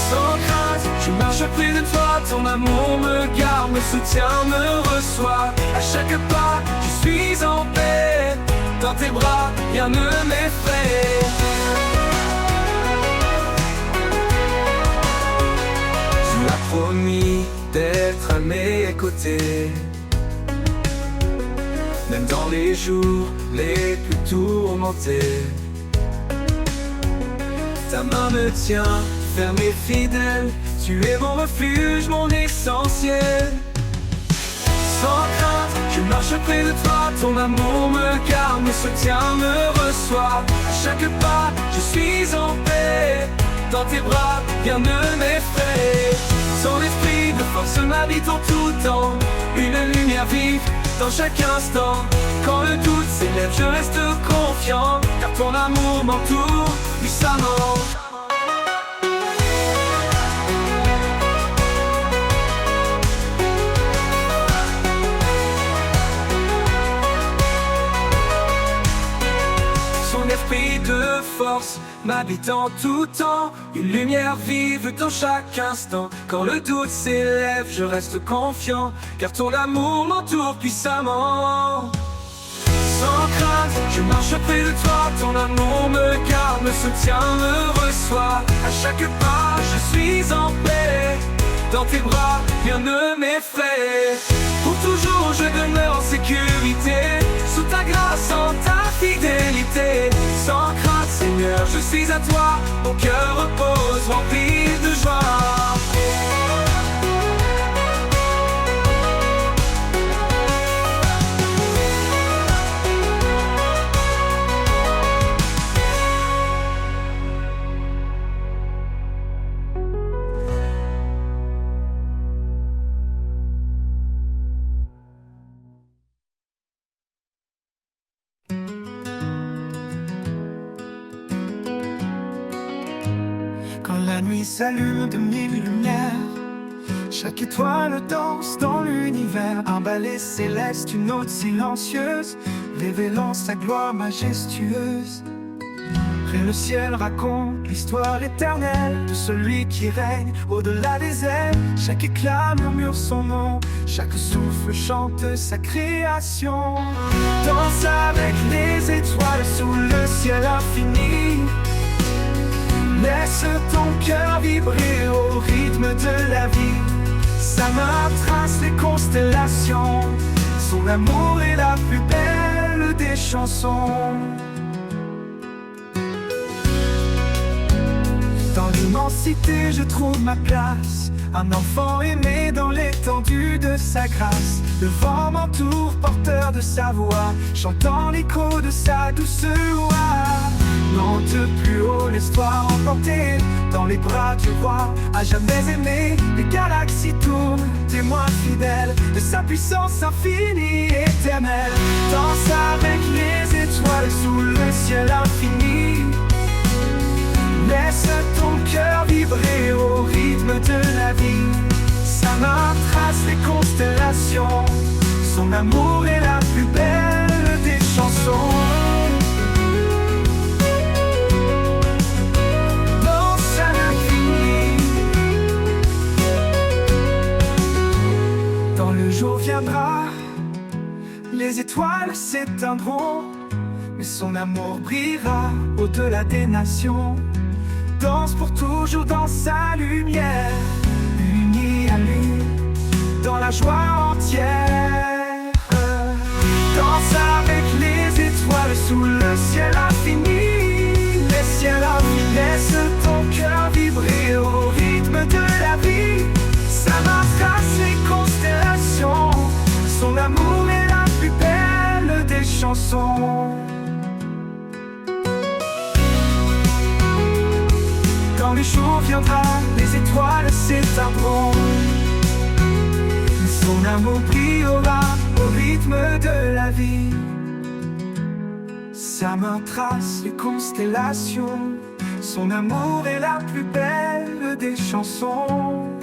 Sans crainte, je marche près de toi, ton amour me garde, me soutient, me reçoit. À chaque pas, je suis en paix, dans tes bras, rien ne m'effraie. Tu as promis d'être à mes côtés, même dans les jours les plus tourmentés. Ta main me tient, ferme et fidèle, tu es mon refuge, mon essentiel. Sans crainte, je marche près de toi, ton amour me garde, me soutient, me reçoit. À chaque pas, je suis en paix, dans tes bras, rien ne m'effraie. Ton esprit de force m'habite en tout temps, une lumière vive dans chaque instant. Quand le doute s'élève, je reste confiant, car ton amour m'entoure puissamment. Son esprit de force m'habite en tout temps, une lumière vive dans chaque instant. Quand le doute s'élève, je reste confiant, car ton amour m'entoure puissamment. sans crainte, je marche près de toi. Ton amour me garde, me soutient, me reçoit. À chaque pas, je suis en paix. Dans tes bras, rien ne m'effraie. Pour toujours, je demeure en sécurité. Sous ta grâce, en ta fidélité. Sans crainte, Seigneur, je suis à toi. Mon cœur repose, rempli de joie. Quand la nuit s'allume de mille lumières, chaque étoile danse dans l'univers. Un ballet céleste, une note silencieuse, révélant sa gloire majestueuse. Près le ciel raconte l'histoire éternelle de celui qui règne au-delà des airs. Chaque éclat murmure son nom, chaque souffle chante sa création. Danse avec les étoiles sous le ciel infini. Laisse ton cœur vibrer au rythme de la vie. Sa main trace les constellations. Son amour est la plus belle des chansons. Dans l'immensité je trouve ma place, un enfant aimé dans l'étendue de sa grâce. Le vent m'entoure, porteur de sa voix, chantant l'écho de sa douce voix. Monte plus haut, laisse-toi emporter dans les bras du roi, à jamais aimé. Les galaxies tournent, témoins fidèles de sa puissance infinie et éternelle. Danse avec les étoiles sous le ciel infini. Laisse ton cœur vibrer au rythme de la vie. Sa main trace les constellations. Son amour est la plus belle des chansons. Danse à l'infini. Quand le jour viendra, les étoiles s'éteindront, mais son amour brillera au-delà des nations. Danse pour toujours dans sa lumière, unis à lui, dans la joie entière. Danse avec les étoiles sous le ciel infini. Les ciels infinis, laisse ton cœur vibrer au rythme de la vie. Sa main trace les constellations. Son amour est la plus belle des chansons. Quand le jour viendra, les étoiles s'éteindront, mais son amour brillera au rythme de la vie. Sa main trace les constellations. Son amour est la plus belle des chansons.